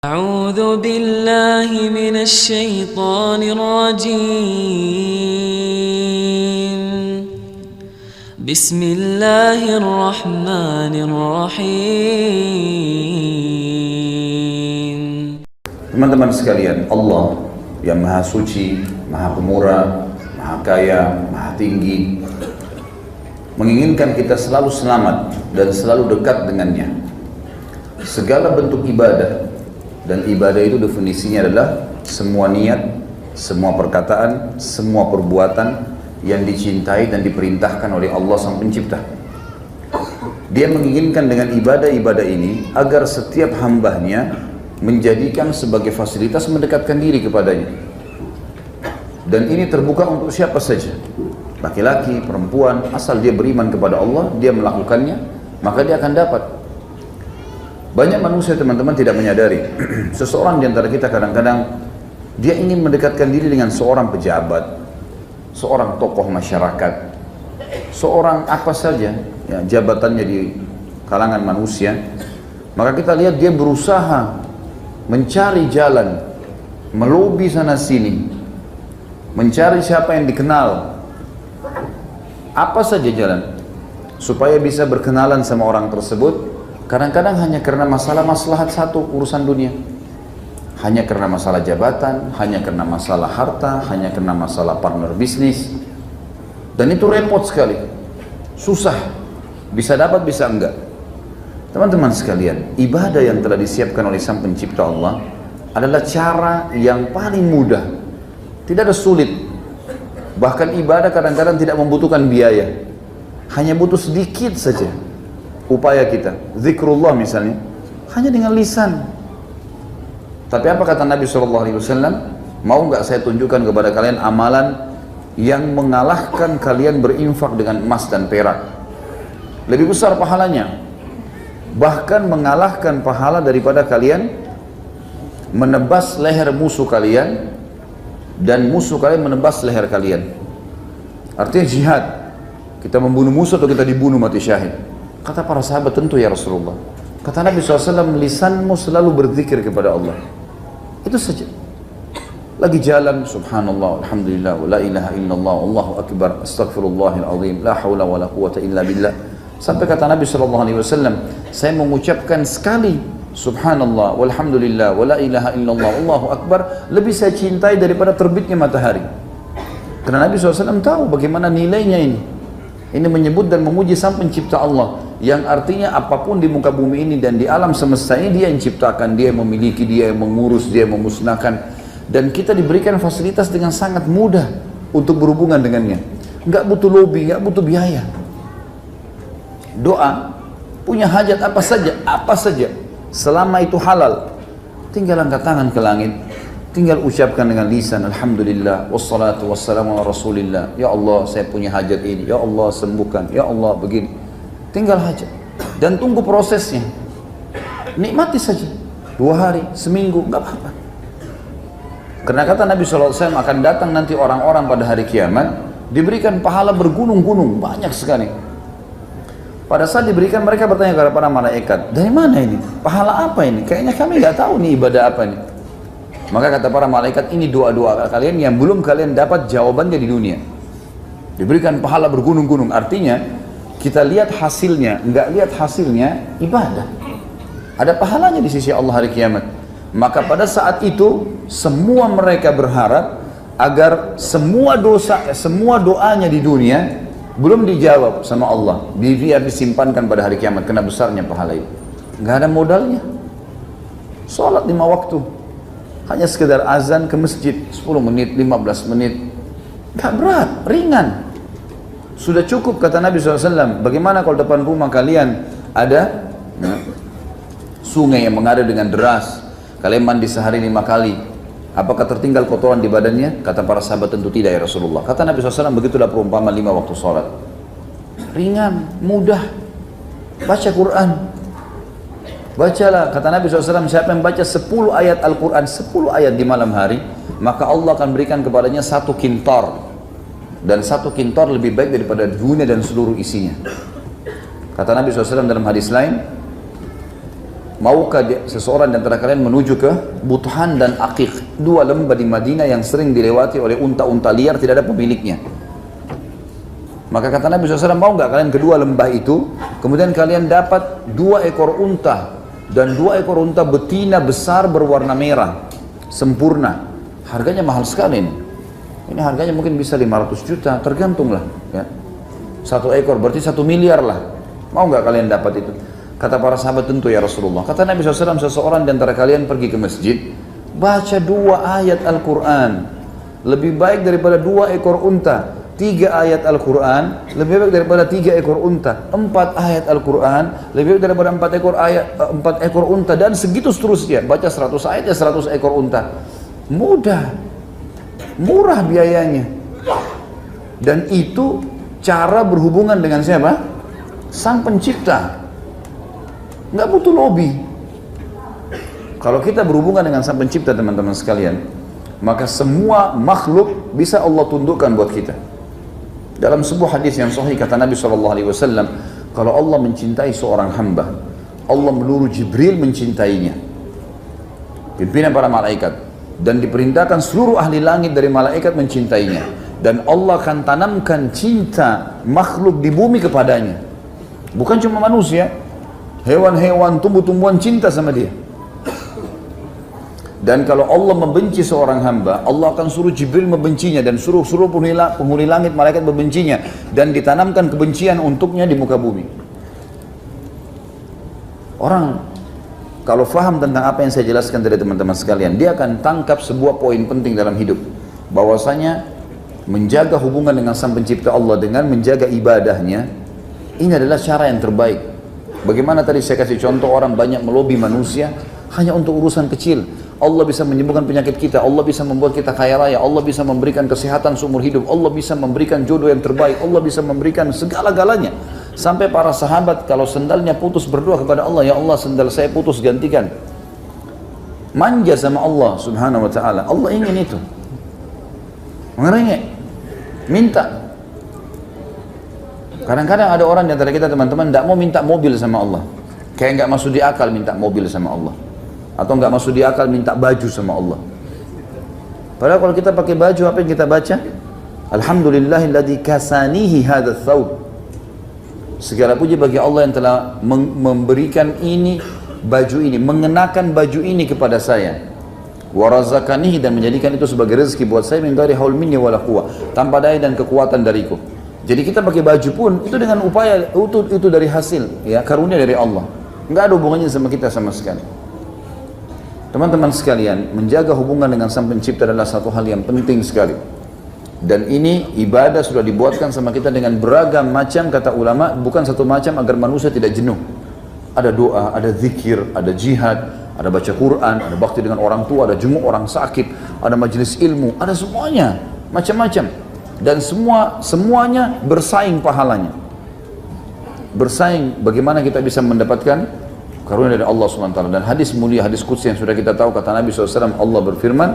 أعوذ بالله من الشيطان الرجيم بسم الله الرحمن الرحيم. Teman-teman sekalian, Allah yang Maha Suci, Maha Pemurah, Maha Kaya, Maha Tinggi, menginginkan kita selalu selamat dan selalu dekat dengannya. Segala bentuk ibadah, dan ibadah itu definisinya adalah semua niat, semua perkataan, semua perbuatan yang dicintai dan diperintahkan oleh Allah Sang Pencipta. Dia menginginkan dengan ibadah-ibadah ini agar setiap hambanya menjadikan sebagai fasilitas mendekatkan diri kepadanya. Dan ini terbuka untuk siapa saja, laki-laki, perempuan, asal dia beriman kepada Allah, dia melakukannya, maka dia akan dapat. Banyak manusia, teman-teman, tidak menyadari seseorang di antara kita kadang-kadang dia ingin mendekatkan diri dengan seorang pejabat, seorang tokoh masyarakat, seorang apa saja ya, jabatannya di kalangan manusia. Maka kita lihat dia berusaha mencari jalan, melobi sana sini, mencari siapa yang dikenal, apa saja jalan supaya bisa berkenalan sama orang tersebut. Kadang-kadang hanya karena masalah maslahat satu urusan dunia, hanya karena masalah jabatan, hanya karena masalah harta, hanya karena masalah partner bisnis. Dan itu repot sekali, susah, bisa dapat bisa enggak. Teman-teman sekalian, ibadah yang telah disiapkan oleh Sang Pencipta Allah adalah cara yang paling mudah, tidak ada sulit. Bahkan ibadah kadang-kadang tidak membutuhkan biaya, hanya butuh sedikit saja upaya kita. Zikrullah misalnya, hanya dengan lisan. Tapi apa kata Nabi SAW? Mau nggak saya tunjukkan kepada kalian amalan yang mengalahkan kalian berinfak dengan emas dan perak? Lebih besar pahalanya, bahkan mengalahkan pahala daripada kalian menebas leher musuh kalian dan musuh kalian menebas leher kalian. Artinya jihad, kita membunuh musuh atau kita dibunuh mati syahid. Kata para sahabat, tentu ya Rasulullah. Kata Nabi SAW, lisanmu selalu berzikir kepada Allah, itu saja. Lagi jalan, subhanallah, alhamdulillah, wa la ilaha illallah, Allahu akbar, astaghfirullahil azim, la hawla wa la quwata illa billah. Sampai kata Nabi SAW, saya mengucapkan sekali subhanallah, walhamdulillah, wa la ilaha illallah, Allahu akbar, lebih saya cintai daripada terbitnya matahari. Karena Nabi SAW tahu bagaimana nilainya ini. Ini menyebut dan memuji Sang Pencipta Allah, yang artinya apapun di muka bumi ini dan di alam semesta ini dia yang ciptakan, dia yang memiliki, dia yang mengurus, dia yang memusnahkan. Dan kita diberikan fasilitas dengan sangat mudah untuk berhubungan dengannya. Nggak butuh lobby, nggak butuh biaya. Doa, punya hajat apa saja, selama itu halal, tinggal angkat tangan ke langit, tinggal ucapkan dengan lisan, alhamdulillah, wassalatu wassalamu ala rasulillah. Ya Allah, saya punya hajat ini, ya Allah sembuhkan, ya Allah begini. Tinggal hajat dan tunggu prosesnya, nikmati saja 2 hari, seminggu, nggak apa-apa. Karena kata Nabi SAW, akan datang nanti orang-orang pada hari kiamat diberikan pahala bergunung-gunung, banyak sekali. Pada saat diberikan, mereka bertanya kepada para malaikat, dari mana ini? Pahala apa ini? Kayaknya kami nggak tahu nih ibadah apa ini. Maka kata para malaikat, ini doa-doa kalian yang belum kalian dapat jawabannya di dunia. Diberikan pahala bergunung-gunung, artinya kita lihat hasilnya, nggak lihat hasilnya, ibadah. Ada pahalanya di sisi Allah hari kiamat. Maka pada saat itu, semua mereka berharap agar semua doanya di dunia belum dijawab sama Allah, biar disimpankan pada hari kiamat, karena besarnya pahala itu. Nggak ada modalnya. Sholat 5 waktu, hanya sekedar azan ke masjid 10 menit, 15 menit, gak berat, ringan, sudah cukup. Kata Nabi SAW, bagaimana kalau depan rumah kalian ada sungai yang mengalir dengan deras, kalian mandi sehari 5 kali, apakah tertinggal kotoran di badannya? Kata para sahabat, tentu tidak ya Rasulullah. Kata Nabi SAW, begitulah perumpamaan 5 waktu sholat, ringan, mudah. Baca Quran, bacalah, kata Nabi SAW, siapa yang baca 10 ayat Al-Quran, 10 ayat di malam hari, maka Allah akan berikan kepadanya 1 kintar. Dan 1 kintar lebih baik daripada dunia dan seluruh isinya. Kata Nabi SAW dalam hadis lain, Maukah seseorang di antara kalian menuju ke Buthan dan Aqiq, dua lembah di Madinah yang sering dilewati oleh unta-unta liar, tidak ada pemiliknya. Maka kata Nabi SAW, mau nggak kalian kedua lembah itu, kemudian kalian dapat 2 ekor unta, dan 2 ekor unta betina besar berwarna merah, sempurna. Harganya mahal sekali ini. Ini harganya mungkin bisa 500 juta, tergantung lah. Ya. 1 ekor berarti 1 miliar lah. Mau nggak kalian dapat itu? Kata para sahabat, tentu ya Rasulullah. Kata Nabi SAW, seseorang di antara kalian pergi ke masjid, baca 2 ayat Al-Quran, lebih baik daripada 2 ekor unta. 3 ayat Al-Quran lebih baik daripada 3 ekor unta. 4 ayat Al-Quran lebih baik daripada 4 ekor unta, dan segitu seterusnya. Baca 100 ayat ya 100 ekor unta. Mudah, murah biayanya, dan itu cara berhubungan dengan siapa? Sang Pencipta. Nggak butuh lobby. Kalau kita berhubungan dengan Sang Pencipta, teman-teman sekalian, maka semua makhluk bisa Allah tundukkan buat kita. Dalam sebuah hadis yang sahih kata Nabi SAW, kalau Allah mencintai seorang hamba, Allah menyuruh Jibril mencintainya, pimpinan para malaikat, dan diperintahkan seluruh ahli langit dari malaikat mencintainya, dan Allah akan tanamkan cinta makhluk di bumi kepadanya. Bukan cuma manusia, hewan-hewan, tumbuh-tumbuhan cinta sama dia. Dan kalau Allah membenci seorang hamba, Allah akan suruh Jibril membencinya, dan suruh penghuni langit, malaikat membencinya, dan ditanamkan kebencian untuknya di muka bumi. Orang kalau faham tentang apa yang saya jelaskan dari teman-teman sekalian, dia akan tangkap sebuah poin penting dalam hidup, bahwasanya menjaga hubungan dengan Sang Pencipta Allah dengan menjaga ibadahnya, ini adalah cara yang terbaik. Bagaimana tadi saya kasih contoh, orang banyak melobi manusia hanya untuk urusan kecil. Allah bisa menyembuhkan penyakit kita, Allah bisa membuat kita kaya raya, Allah bisa memberikan kesehatan seumur hidup, Allah bisa memberikan jodoh yang terbaik, Allah bisa memberikan segala-galanya. Sampai para sahabat kalau sendalnya putus berdoa kepada Allah, ya Allah sendal saya putus, gantikan. Manja sama Allah subhanahu wa ta'ala. Allah ingin itu. Mengerengek, minta. Kadang-kadang ada orang di antara kita, teman-teman, tidak mau minta mobil sama Allah. Kayak nggak masuk di akal minta mobil sama Allah. Atau nggak masuk di akal minta baju sama Allah. Padahal kalau kita pakai baju, apa yang kita baca? Alhamdulillahilladzi kasanihi hadzal thawb. Segala puji bagi Allah yang telah memberikan ini, baju ini, mengenakan baju ini kepada saya. Wa razaqanihi, dan menjadikan itu sebagai rezeki buat saya, min ghairi haul minni wala quwwah, tanpa daya dan kekuatan dariku. Jadi kita pakai baju pun itu dengan upaya itu dari hasil, ya, karunia dari Allah. Nggak ada hubungannya sama kita sama sekali. Teman-teman sekalian, menjaga hubungan dengan Sang Pencipta adalah satu hal yang penting sekali. Dan ini ibadah sudah dibuatkan sama kita dengan beragam macam, kata ulama, bukan satu macam agar manusia tidak jenuh. Ada doa, ada zikir, ada jihad, ada baca Quran, ada bakti dengan orang tua, ada jenguk orang sakit, ada majelis ilmu, ada semuanya, macam-macam. Dan semuanya bersaing pahalanya. Bersaing bagaimana kita bisa mendapatkan karunia dari Allah SWT. Dan hadis mulia, hadis qudsi yang sudah kita tahu, kata Nabi SAW, Allah berfirman,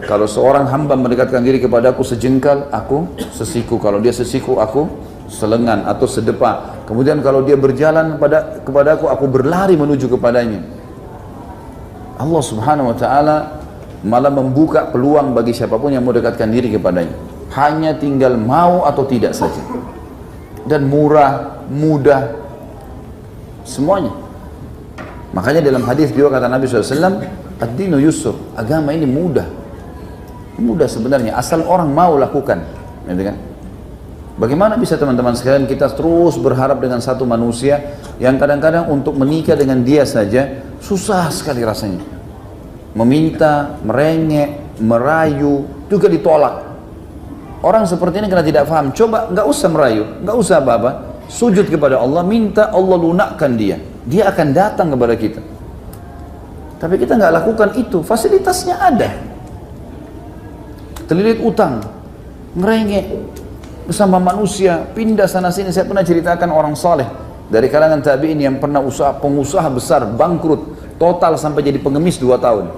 kalau seorang hamba mendekatkan diri kepadaku sejengkal, aku sesiku. Kalau dia sesiku, aku selengan atau sedepa. Kemudian kalau dia berjalan kepadaku, aku berlari menuju kepadanya. Allah Subhanahu Wa Taala malah membuka peluang bagi siapapun yang mau dekatkan diri kepadanya. Hanya tinggal mau atau tidak saja. Dan murah, mudah, semuanya. Makanya dalam hadis juga kata Nabi SAW, ad-dinu yusr, agama ini mudah. Mudah sebenarnya, asal orang mau lakukan. Gitu kan? Bagaimana bisa teman-teman sekalian kita terus berharap dengan satu manusia yang kadang-kadang untuk menikah dengan dia saja susah sekali rasanya. Meminta, merengek, merayu, juga ditolak. Orang seperti ini karena tidak paham, coba nggak usah merayu, nggak usah apa-apa, sujud kepada Allah, minta Allah lunakkan dia. Dia akan datang kepada kita. Tapi kita nggak lakukan itu, fasilitasnya ada. Terlilit utang, ngerengek bersama manusia, pindah sana sini. Saya pernah ceritakan orang saleh dari kalangan tabi'in yang pernah pengusaha besar, bangkrut, total sampai jadi pengemis 2 tahun.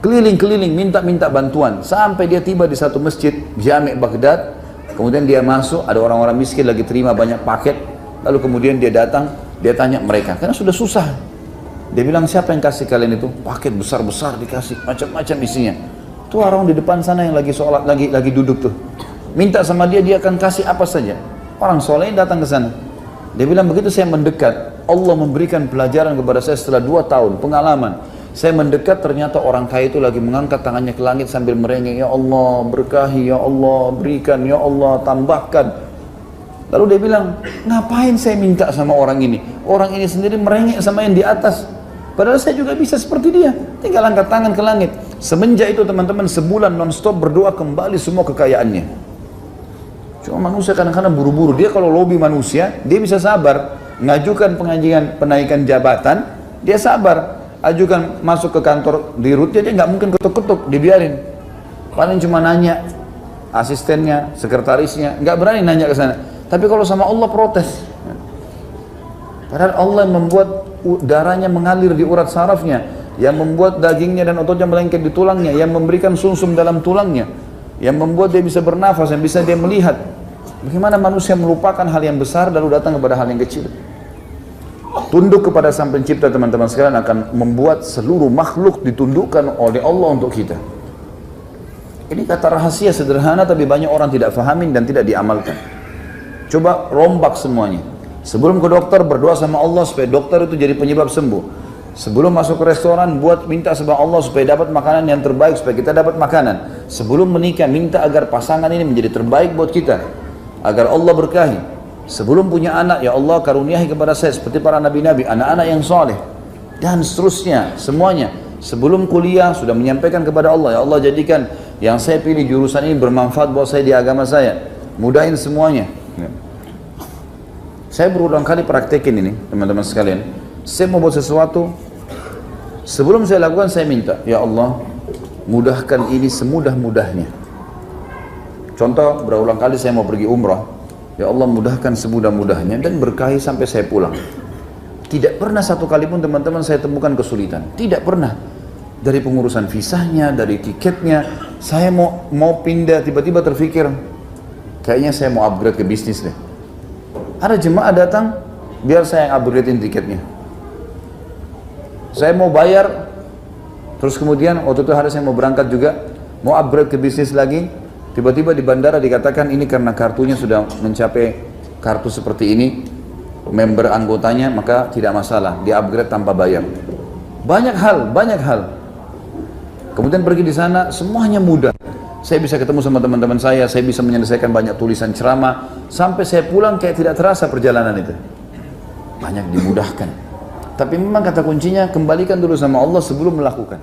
Keliling-keliling, minta-minta bantuan, sampai dia tiba di satu masjid, Jami' Baghdad. Kemudian dia masuk, ada orang-orang miskin lagi terima banyak paket. Lalu kemudian dia datang, Dia tanya mereka, karena sudah susah. Dia bilang, siapa yang kasih kalian itu? Paket besar-besar dikasih, macam-macam isinya. Tuh orang di depan sana yang lagi sholat, lagi duduk tuh. Minta sama dia, dia akan kasih apa saja. Orang soleh datang ke sana. Dia bilang, begitu saya mendekat, Allah memberikan pelajaran kepada saya setelah 2 tahun, pengalaman. Saya mendekat, ternyata orang kaya itu lagi mengangkat tangannya ke langit sambil merengek, ya Allah berkahi, ya Allah berikan, ya Allah tambahkan. Lalu dia bilang, ngapain saya minta sama orang ini? Orang ini sendiri merengek sama yang di atas. Padahal saya juga bisa seperti dia, tinggal angkat tangan ke langit. Semenjak itu teman-teman, sebulan non-stop berdoa kembali semua kekayaannya. Cuma manusia kadang-kadang buru-buru. Dia kalau lobby manusia, dia bisa sabar. Ngajukan pengajian penaikan jabatan, dia sabar. Ajukan masuk ke kantor di root, dia nggak mungkin ketuk-ketuk, dibiarin. Paling cuma nanya asistennya, sekretarisnya, nggak berani nanya ke sana. Tapi kalau sama Allah protes. Padahal Allah yang membuat darahnya mengalir di urat sarafnya, yang membuat dagingnya dan ototnya melengket di tulangnya, yang memberikan sumsum dalam tulangnya, yang membuat dia bisa bernafas, yang bisa dia melihat. Bagaimana manusia melupakan hal yang besar lalu datang kepada hal yang kecil? Tunduk kepada Sang Pencipta teman-teman sekalian akan membuat seluruh makhluk ditundukkan oleh Allah untuk kita. Ini kata rahasia sederhana tapi banyak orang tidak fahamin dan tidak diamalkan. Coba rombak semuanya. Sebelum ke dokter berdoa sama Allah supaya dokter itu jadi penyebab sembuh. Sebelum masuk ke restoran minta sama Allah supaya dapat makanan yang terbaik, supaya kita dapat makanan. Sebelum menikah minta agar pasangan ini menjadi terbaik buat kita, agar Allah berkahi. Sebelum punya anak, ya Allah karuniahi kepada saya seperti para nabi-nabi, anak-anak yang soleh, dan seterusnya semuanya. Sebelum kuliah sudah menyampaikan kepada Allah, ya Allah jadikan yang saya pilih jurusan ini bermanfaat buat saya di agama saya, mudahin semuanya. Saya berulang kali praktekin ini teman-teman sekalian. Saya mau buat sesuatu, sebelum saya lakukan saya minta, ya Allah mudahkan ini semudah-mudahnya. Contoh, berulang kali saya mau pergi umrah, ya Allah mudahkan semudah-mudahnya dan berkahi sampai saya pulang. Tidak pernah satu kali pun teman-teman saya temukan kesulitan, tidak pernah. Dari pengurusan visanya, dari tiketnya, saya mau pindah, tiba-tiba terfikir kayaknya saya mau upgrade ke bisnis deh. Ada jemaah datang, biar saya yang upgradein tiketnya. Saya mau bayar, terus kemudian waktu itu hari saya mau berangkat juga, mau upgrade ke bisnis lagi, tiba-tiba di bandara dikatakan ini karena kartunya sudah mencapai kartu seperti ini, member anggotanya, maka tidak masalah, di upgrade tanpa bayar. Banyak hal. Kemudian pergi di sana, semuanya mudah. Saya bisa ketemu sama teman-teman saya bisa menyelesaikan banyak tulisan ceramah, sampai saya pulang kayak tidak terasa perjalanan itu. Banyak dimudahkan. Tapi memang kata kuncinya, kembalikan dulu sama Allah sebelum melakukan.